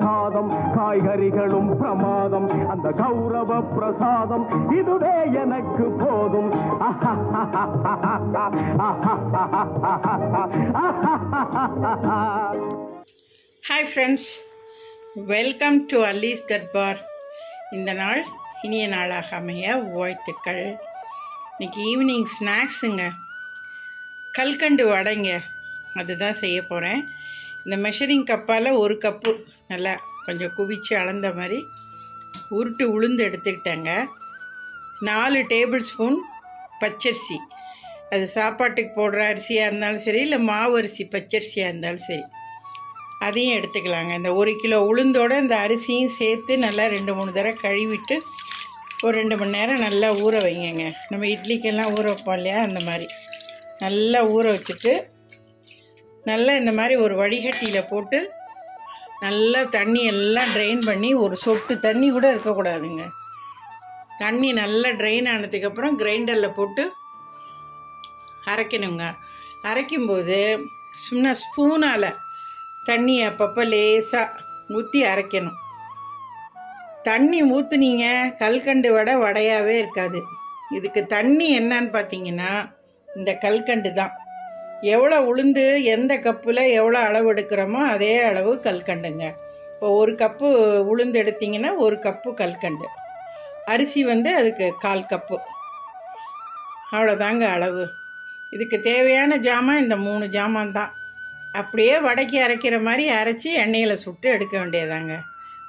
சாதம் காய்கறிகளும் பிரமாதம் அந்த கௌரவ பிரசாதம் இதுவே எனக்கு போதும். Hi friends, welcome to Alli's Darbar. இந்த நாள் இனிய நாளாக அமைய வாழ்த்துக்கள். இன்றைக்கி ஈவினிங் ஸ்நாக்ஸுங்க, கல்கண்டு வடைங்க, அதுதான் செய்ய போகிறேன். இந்த மெஷரிங் கப்பால் ஒரு கப்பு நல்லா கொஞ்சம் குவிச்சு அளந்த மாதிரி உருட்டு உளுந்து எடுத்துக்கிட்டேங்க. 4 டேபிள் ஸ்பூன் பச்சரிசி, அது சாப்பாட்டுக்கு போடுற அரிசியாக இருந்தாலும் சரி, இல்லை மாவு அரிசி பச்சரிசியாக இருந்தாலும் சரி, அதையும் எடுத்துக்கலாங்க. இந்த 1 கிலோ உளுந்தோடு இந்த அரிசியும் சேர்த்து நல்லா 2-3 தடவை கழுவிட்டு ஒரு 2 மணி நேரம் நல்லா ஊற வைங்கங்க. நம்ம இட்லிக்கெல்லாம் ஊற வைப்போம் இல்லையா, அந்த மாதிரி நல்லா ஊற வச்சுட்டு நல்லா இந்த மாதிரி ஒரு வடிகட்டியில் போட்டு நல்லா தண்ணி எல்லாம் ட்ரெயின் பண்ணி, ஒரு சொட்டு தண்ணி கூட இருக்கக்கூடாதுங்க. தண்ணி நல்லா ட்ரெயின் ஆனதுக்கப்புறம் கிரைண்டரில் போட்டு அரைக்கணுங்க. அரைக்கும்போது சும்மா ஸ்பூனால் தண்ணி அப்பப்போ லேசாக ஊற்றி அரைக்கணும். தண்ணி ஊற்றுனீங்க கல்கண்டு வடை வடையாகவே இருக்காது. இதுக்கு தண்ணி என்னன்னு பார்த்தீங்கன்னா, இந்த கல்கண்டு தான். எவ்வளோ உளுந்து எந்த கப்பில் எவ்வளோ அளவு எடுக்கிறோமோ அதே அளவு கல்கண்டுங்க. இப்போ 1 கப்பு உளுந்து எடுத்திங்கன்னா 1 கப்பு கல்கண்டு, அரிசி அதுக்கு 1/4 கப்பு, அவ்வளோதாங்க அளவு. இதுக்கு தேவையான ஜாமான் இந்த 3 ஜாமான் தான். அப்படியே வடைக்கு அரைக்கிற மாதிரி அரைச்சி எண்ணெயில் சுட்டு எடுக்க வேண்டியதாங்க.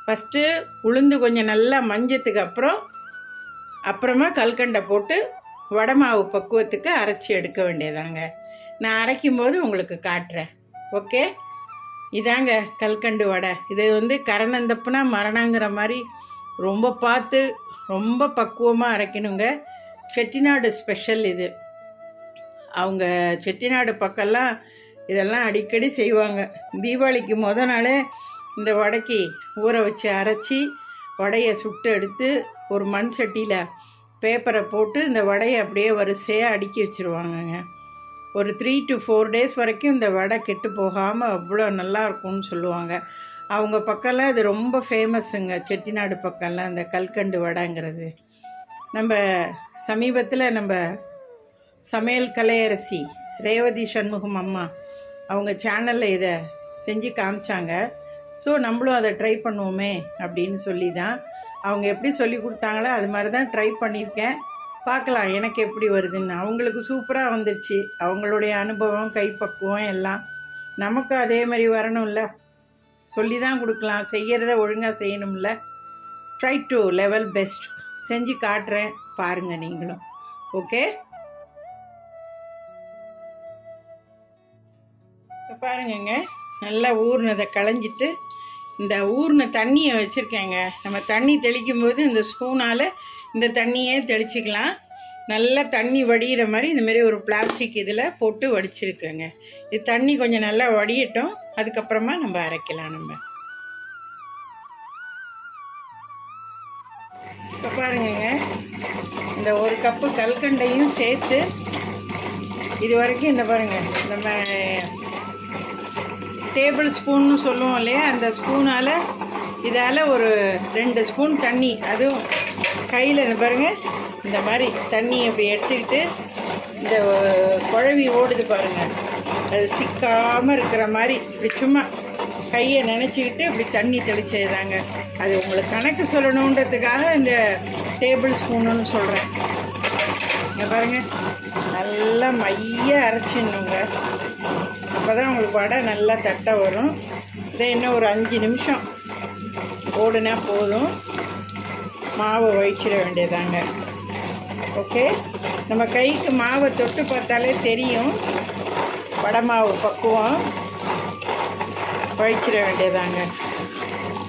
ஃபஸ்ட்டு உளுந்து கொஞ்சம் நல்லா மஞ்சத்துக்கு அப்புறமா கல்கண்டை போட்டு வடை மாவு பக்குவத்துக்கு அரைச்சி எடுக்க வேண்டியதாங்க. நான் அரைக்கும்போது உங்களுக்கு காட்டுறேன். ஓகே, இதாங்க கல்கண்டு வடை. இது கரணந்தப்புனா மரணங்கிற மாதிரி ரொம்ப பார்த்து ரொம்ப பக்குவமாக அரைக்கணுங்க. செட்டிநாடு ஸ்பெஷல் இது. அவங்க செட்டிநாடு பக்கம்லாம் இதெல்லாம் அடிக்கடி செய்வாங்க. தீபாவளிக்கு நாளே இந்த வடைக்கு ஊற வச்சு அரைச்சி வடையை சுட்டு எடுத்து ஒரு மண் சட்டியில் பேப்பரை போட்டு இந்த வடையை அப்படியே வரிசையாக அடுக்கி வச்சுருவாங்கங்க. ஒரு 3 to 4 days வரைக்கும் இந்த வடை கெட்டு போகாமல் அவ்வளோ நல்லா இருக்கும்னு சொல்லுவாங்க. அவங்க பக்கம்லாம் இது ரொம்ப ஃபேமஸுங்க. செட்டிநாடு பக்கம்லாம் இந்த கல்கண்டு வடைங்கிறது. நம்ம சமீபத்தில் நம்ம சமையல் கலையரசி ரேவதி சண்முகம் அம்மா அவங்க சேனலில் இதை செஞ்சு காமிச்சாங்க. ஸோ நம்மளும் அதை ட்ரை பண்ணுவோமே அப்படின்னு சொல்லி தான் அவங்க எப்படி சொல்லி கொடுத்தாங்களோ அது மாதிரி தான் ட்ரை பண்ணியிருக்கேன். பார்க்கலாம் எனக்கு எப்படி வருதுன்னு. அவங்களுக்கு சூப்பராக வந்துருச்சு. அவங்களுடைய அனுபவம், கைப்பக்குவம் எல்லாம் நமக்கு அதே மாதிரி வரணும்ல. சொல்லி தான் கொடுக்கலாம், செய்கிறத ஒழுங்காக செய்யணும்ல. Try to level best. செஞ்சு காட்டுறேன், பாருங்கள் நீங்களும். ஓகே, பாருங்கங்க, நல்லா ஊறினதை களைஞ்சிட்டு இந்த ஊறின தண்ணியை வச்சுருக்கேங்க. நம்ம தண்ணி தெளிக்கும் போது இந்த ஸ்பூனால் இந்த தண்ணியே தெளிச்சிக்கலாம். நல்லா தண்ணி வடிகிற மாதிரி இந்தமாரி ஒரு பிளாஸ்டிக் இதில் போட்டு வடிச்சிருக்கேங்க. இது தண்ணி கொஞ்சம் நல்லா வடியட்டும், அதுக்கப்புறமா நம்ம அரைக்கலாம். நம்ம இப்போ பாருங்கங்க, இந்த 1 கப்பு கல்கண்டையும் சேர்த்து இது வரைக்கும் இந்த பாருங்கள், நம்ம டேபிள் ஸ்பூன்னு சொல்லுவோம் இல்லையா, அந்த ஸ்பூனால் இதால் ஒரு 2 ஸ்பூன் தண்ணி, அதுவும் கையில் இந்த பாருங்கள் இந்த மாதிரி தண்ணி அப்படி எடுத்துக்கிட்டு இந்த குழவி ஓடுது பாருங்கள், அது சிக்காமல் இருக்கிற மாதிரி இப்படி சும்மா கையை நினச்சிக்கிட்டு இப்படி தண்ணி தெளிச்சதுதாங்க. அது உங்களுக்கு கணக்கு சொல்லணுன்றதுக்காக இந்த டேபிள் ஸ்பூனுன்னு சொல்கிறேன். இங்கே பாருங்கள், நல்லா மைய அரைச்சிடணுங்க. அப்போ தான் உங்களுக்கு வடை நல்லா தட்டை வரும். இதை இன்னும் ஒரு 5 நிமிஷம் ஓடுனா போதும், மாவை வழிச்சிட வேண்டியதாங்க. ஓகே, நம்ம கைக்கு மாவை தொட்டு பார்த்தாலே தெரியும் வடை மாவு பக்குவம். வழிச்சிட வேண்டியதாங்க.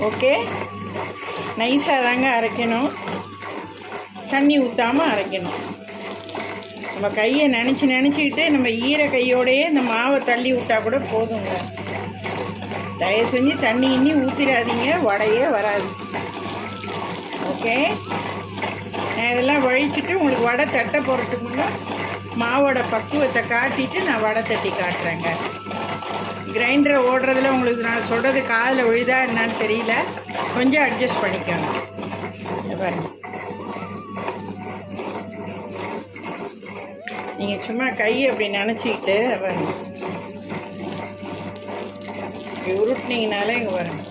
ஓகே, நைஸாக தாங்க அரைக்கணும், தண்ணி ஊற்றாமல் அரைக்கணும். நம்ம கையை நினச்சிக்கிட்டு நம்ம ஈர கையோடையே இந்த மாவை தள்ளி விட்டால் கூட போதுங்க. தயவு செஞ்சு தண்ணி இன்னி ஊற்றிடாதீங்க, வடையே வராது. ஓகே, நான் இதெல்லாம் வழிச்சிட்டு உங்களுக்கு வடை தட்டை போகிறதுக்கு முன்னே மாவோட பக்குவத்தை காட்டிட்டு நான் வடை தட்டி காட்டுறேங்க. கிரைண்டரை ஓடுறதுல உங்களுக்கு நான் சொல்கிறது காதில் விழுதா என்னன்னு தெரியல, கொஞ்சம் அட்ஜஸ்ட் பண்ணிக்கோங்க. இங்க பாருங்க, நீங்கள் சும்மா கையை அப்படி நினச்சிக்கிட்டு பாருங்க, இப்படி உருட்டினீங்கனாலே இங்கே பாருங்க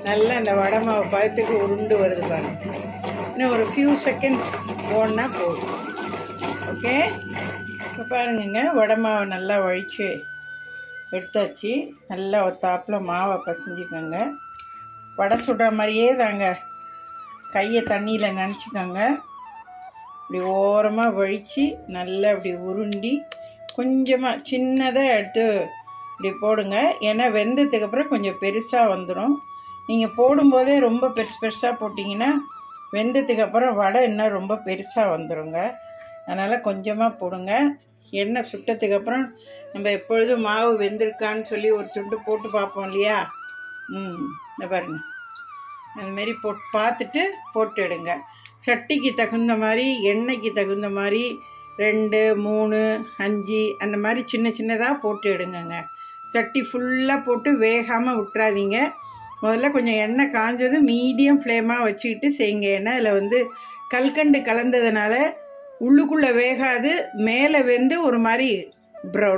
நல்லா அந்த வடை மாவு பதத்துக்கு உருண்டு வருது பாருங்க. இன்னும் ஒரு ஃபியூ செகண்ட்ஸ் ஓடினா போதும். ஓகே, இப்போ பாருங்கங்க, வடை மாவை நல்லா வழித்து எடுத்தாச்சு. நல்லா ஒரு தாப்பில் மாவை பசைஞ்சிக்கோங்க. வடை சுடுற மாதிரியே தாங்க, கையை தண்ணியில் நினச்சிக்கோங்க. இப்படி ஓரமாக வழித்து நல்லா இப்படி உருண்டி கொஞ்சமாக சின்னதாக எடுத்து இப்படி போடுங்க. ஏன்னா வெந்ததுக்கப்புறம் கொஞ்சம் பெருசாக வந்துடும். நீங்கள் போடும்போதே ரொம்ப பெருசு பெருசாக போட்டிங்கன்னா வெந்ததுக்கப்புறம் வடை இன்னும் ரொம்ப பெருசாக வந்துடுங்க. அதனால் கொஞ்சமாக போடுங்க. எண்ணெய் சுட்டதுக்கப்புறம் நம்ம எப்பொழுதும் மாவு வெந்திருக்கான்னு சொல்லி ஒரு துண்டு போட்டு பார்ப்போம் இல்லையா? இந்த பாருங்க, அதுமாரி பார்த்துட்டு போட்டு எடுங்க. சட்டிக்கு தகுந்த மாதிரி, எண்ணெய்க்கு தகுந்த மாதிரி 2, 3, 5 அந்த மாதிரி சின்ன சின்னதாக போட்டு எடுங்கங்க. சட்டி ஃபுல்லாக போட்டு வேகாமல் விட்டுறாதீங்க. முதல்ல கொஞ்சம் எண்ணெய் காஞ்சது மீடியம் ஃப்ளேமாக வச்சுக்கிட்டு செய்யுங்க. ஏன்னா அதில் கல்கண்டு கலந்ததுனால உள்ளுக்குள்ளே வேகாது, மேலே வெந்து ஒரு மாதிரி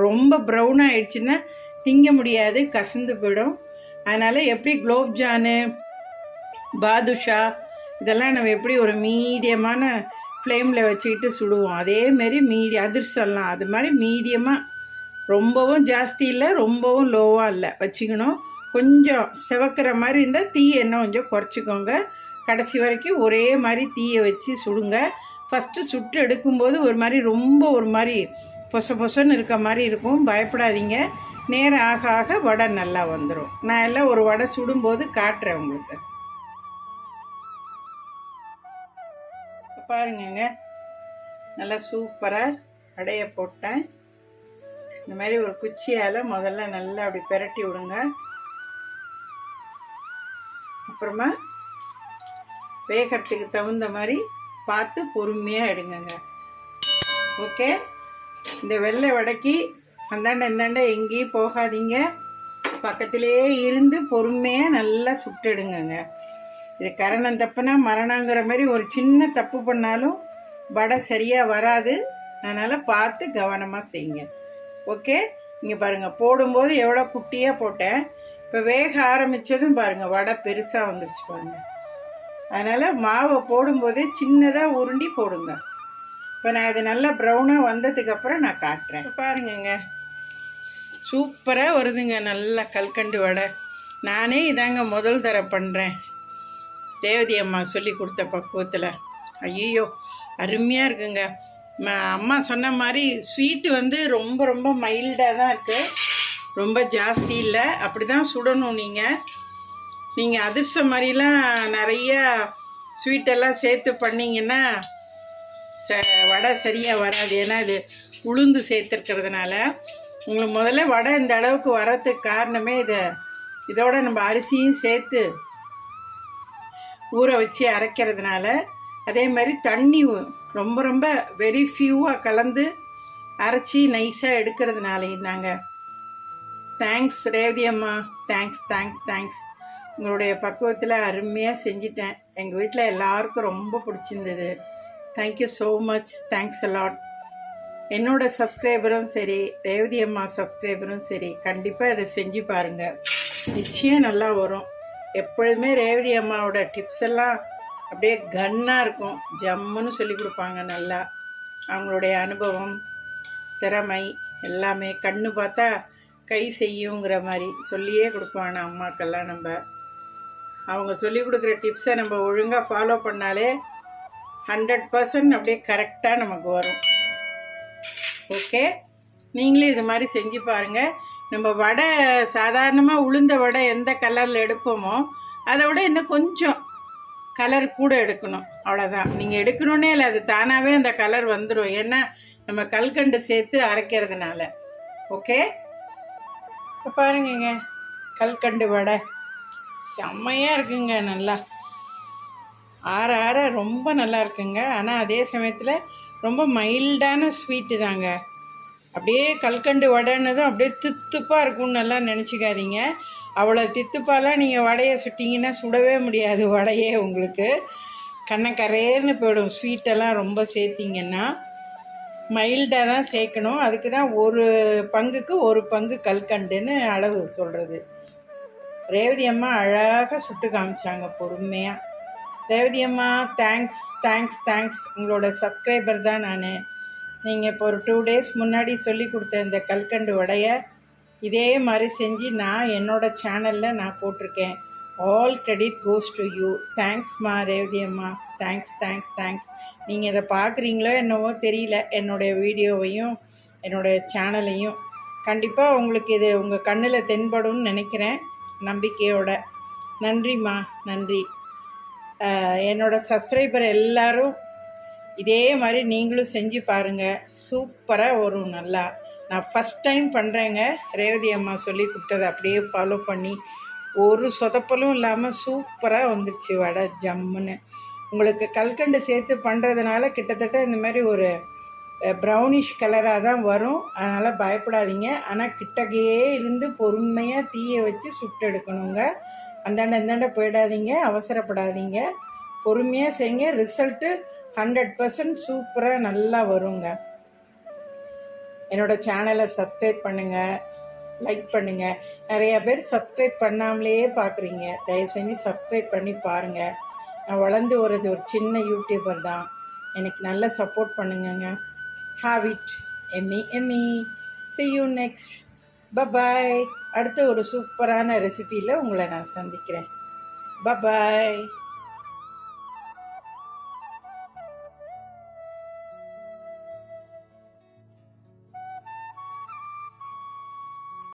ரொம்ப ப்ரௌனாக ஆயிடுச்சுன்னா திங்க முடியாது, கசந்து போயிடும். அதனால் எப்படி குலோப்ஜானு, பாதுஷா இதெல்லாம் நம்ம எப்படி ஒரு மீடியமான ஃப்ளேமில் வச்சுக்கிட்டு சுடுவோம், அதேமாரி அதிர்சம்லாம் அது மாதிரி மீடியமாக, ரொம்பவும் ஜாஸ்தி இல்லை ரொம்பவும் லோவாக இல்லை வச்சுக்கணும். கொஞ்சம் செவக்கிற மாதிரி இருந்தால் தீயை என்ன கொஞ்சம் குறைச்சிக்கோங்க. கடைசி வரைக்கும் ஒரே மாதிரி தீயை வச்சு சுடுங்க. ஃபஸ்ட்டு சுட்டு எடுக்கும்போது ஒரு மாதிரி பொச பொசன்னு இருக்க மாதிரி இருக்கும், பயப்படாதீங்க. நேரம் ஆக ஆக வடை நல்லா வந்துடும். நான் எல்லாம் ஒரு வடை சுடும்போது காட்டுறேன் உங்களுக்கு. பாருங்கங்க, நல்லா சூப்பராக வடையை போட்டேன். இந்த மாதிரி ஒரு குச்சியால் முதல்ல நல்லா அப்படி பெரட்டி விடுங்க. அப்புறமா வேகத்துக்கு தகுந்த மாதிரி பார்த்து பொறுமையாக எடுங்கங்க. ஓகே, இந்த வெள்ளை வடைக்கு அந்தாண்ட எங்கேயும் போகாதீங்க, பக்கத்திலே இருந்து பொறுமையாக நல்லா சுட்டெடுங்கங்க. இது கரணம் தப்புனா மரணங்கிற மாதிரி ஒரு சின்ன தப்பு பண்ணாலும் வடை சரியாக வராது. அதனால் பார்த்து கவனமாக செய்யுங்க. ஓகே, இங்கே பாருங்கள், போடும்போது எவ்வளோ குட்டியாக போட்டேன், இப்போ வேக ஆரம்பித்ததும் பாருங்கள் வடை பெருசாக வந்துருச்சு பாருங்கள். அதனால் மாவை போடும்போதே சின்னதாக உருண்டி போடுங்க. இப்போ நான் இது நல்லா ப்ரௌனாக வந்ததுக்கப்புறம் நான் காட்டுறேன். பாருங்கங்க, சூப்பராக வருதுங்க நல்லா கல்கண்டு வடை. நானே இதாங்க முதல் தர பண்ணுறேன், ரேவதி அம்மா சொல்லி கொடுத்த பக்குவத்தில். ஐயோ அருமையாக இருக்குங்க. அம்மா சொன்ன மாதிரி ஸ்வீட்டு ரொம்ப ரொம்ப மைல்டாக தான் இருக்குது, ரொம்ப ஜாஸ்தி இல்லை. அப்படி தான் சுடணும். நீங்கள் அதிர்சம் மாதிரிலாம் நிறையா ஸ்வீட்டெல்லாம் சேர்த்து பண்ணிங்கன்னா வடை சரியாக வராது. ஏன்னா இது உளுந்து சேர்த்துருக்கிறதுனால உங்களுக்கு முதல்ல வடை இந்த அளவுக்கு வர்றதுக்கு காரணமே இதோட நம்ம அரிசியும் சேர்த்து ஊற வச்சு அரைக்கிறதுனால. அதே மாதிரி தண்ணி ரொம்ப ரொம்ப வெரி ஃபியூவாக கலந்து அரைச்சி நைஸாக எடுக்கிறதுனாலையும் தாங்க. தேங்க்ஸ் ரேவதி அம்மா, தேங்க்ஸ். உங்களுடைய பக்குவத்தில் அருமையாக செஞ்சிட்டேன். எங்கள் வீட்டில் எல்லாருக்கும் ரொம்ப பிடிச்சிருந்தது. Thank you so much, thanks a lot. என்னோடய சப்ஸ்கிரைபரும் சரி, ரேவதி அம்மா சப்ஸ்கிரைபரும் சரி, கண்டிப்பாக இதை செஞ்சு பாருங்கள், நிச்சயம் நல்லா வரும். எப்பொழுதுமே ரேவதி அம்மாவோட டிப்ஸ் எல்லாம் அப்படியே கன்னாக இருக்கும், ஜம்முன்னு சொல்லி கொடுப்பாங்க. நல்லா அவங்களுடைய அனுபவம், திறமை எல்லாமே கண்ணு பார்த்தா கை செய்யுங்கிற மாதிரி சொல்லியே கொடுப்பாங்க அம்மாக்கெல்லாம். அவங்க சொல்லி கொடுக்குற டிப்ஸை நம்ம ஒழுங்காக ஃபாலோ பண்ணாலே 100% அப்படியே கரெக்டாக நமக்கு வரும். ஓகே, நீங்களும் இது மாதிரி செஞ்சு பாருங்கள். நம்ம வடை சாதாரணமாக உளுந்த வடை எந்த கலரில் எடுப்போமோ அதை விட இன்னும் கொஞ்சம் கலர் கூட எடுக்கணும், அவ்வளோதான். நீங்கள் எடுக்கணுன்னே இல்லை, அது தானாகவே அந்த கலர் வந்துடும். ஏன்னா நம்ம கல்கண்டு சேர்த்து அரைக்கிறதுனால. ஓகே, இப்போ பாருங்கங்க, கல்கண்டு வடை செம்மையாக இருக்குங்க. நல்லா ஆற ரொம்ப நல்லா இருக்குங்க. ஆனால் அதே சமயத்தில் ரொம்ப மைல்டான ஸ்வீட்டு தாங்க. அப்படியே கல்கண்டு வடைன்னதும் அப்படியே தித்துப்பாக இருக்கும்னு எல்லாம் நினச்சிக்காதீங்க. அவ்வளோ தித்துப்பாலாம் நீங்கள் வடையை சுட்டிங்கன்னா சுடவே முடியாது. வடையே உங்களுக்கு கண்ணக்கரேர்னு போயிடும். ஸ்வீட்டெல்லாம் ரொம்ப சேர்த்திங்கன்னா மைல்டாக தான் சேர்க்கணும். அதுக்கு தான் ஒரு பங்குக்கு ஒரு பங்கு கல்கண்டுன்னு அளவு சொல்கிறது. ரேவதி அம்மா அழகாக சுட்டு காமிச்சாங்க பொறுமையாக. ரேவதி அம்மா தேங்க்ஸ் தேங்க்ஸ் தேங்க்ஸ். உங்களோட சப்ஸ்கிரைபர் தான் நான். நீங்கள் இப்போ ஒரு 2 days முன்னாடி சொல்லி கொடுத்த இந்த கல்கண்டு வடையை இதே மாதிரி செஞ்சு நான் என்னோடய சேனலில் நான் போட்டிருக்கேன். All credit goes to you. தேங்க்ஸ்மா ரேவதி அம்மா. Thanks thanks thanks. நீங்கள் இதை பார்க்குறீங்களோ என்னவோ தெரியல, என்னுடைய வீடியோவையும் என்னுடைய சேனலையும். கண்டிப்பாக உங்களுக்கு இது உங்கள் கண்ணில் தென்படும்னு நினைக்கிறேன் நம்பிக்கையோட. நன்றிம்மா, நன்றி. என்னோடய சப்ஸ்கிரைபர் எல்லோரும் இதே மாதிரி நீங்களும் செஞ்சு பாருங்கள். சூப்பராக வரும். நல்லா நான் ஃபஸ்ட் டைம் பண்ணுறேங்க. ரேவதி அம்மா சொல்லி கொடுத்ததை அப்படியே ஃபாலோ பண்ணி ஒரு சொதப்பலும் இல்லாமல் சூப்பராக வந்துருச்சு வடை ஜம்முன்னு. உங்களுக்கு கல்கண்டு சேர்த்து பண்ணுறதுனால கிட்டத்தட்ட இந்த மாதிரி ஒரு ப்ரௌனிஷ் கலராக தான் வரும். அதனால் பயப்படாதீங்க. ஆனால் கிட்டக்கையே இருந்து பொறுமையாக தீயை வச்சு சுட்டு எடுக்கணுங்க. அந்தாண்ட போயிடாதீங்க, அவசரப்படாதீங்க, பொறுமையாக செய்யுங்க. ரிசல்ட்டு 100% சூப்பராக நல்லா வருங்க. என்னோடய சேனலை சப்ஸ்கிரைப் பண்ணுங்கள், லைக் பண்ணுங்கள். நிறையா பேர் சப்ஸ்கிரைப் பண்ணாமலேயே பார்க்குறீங்க. தயவு செஞ்சு சப்ஸ்கிரைப் பண்ணி பாருங்கள். நான் வளர்ந்து ஒரு சின்ன யூடியூபர் தான். எனக்கு நல்ல சப்போர்ட் பண்ணுங்கங்க. ஹாவ் இட் எம்மி. see you next. bye. அடுத்த ஒரு சூப்பரான ரெசிபியில் உங்களை நான் சந்திக்கிறேன். bye.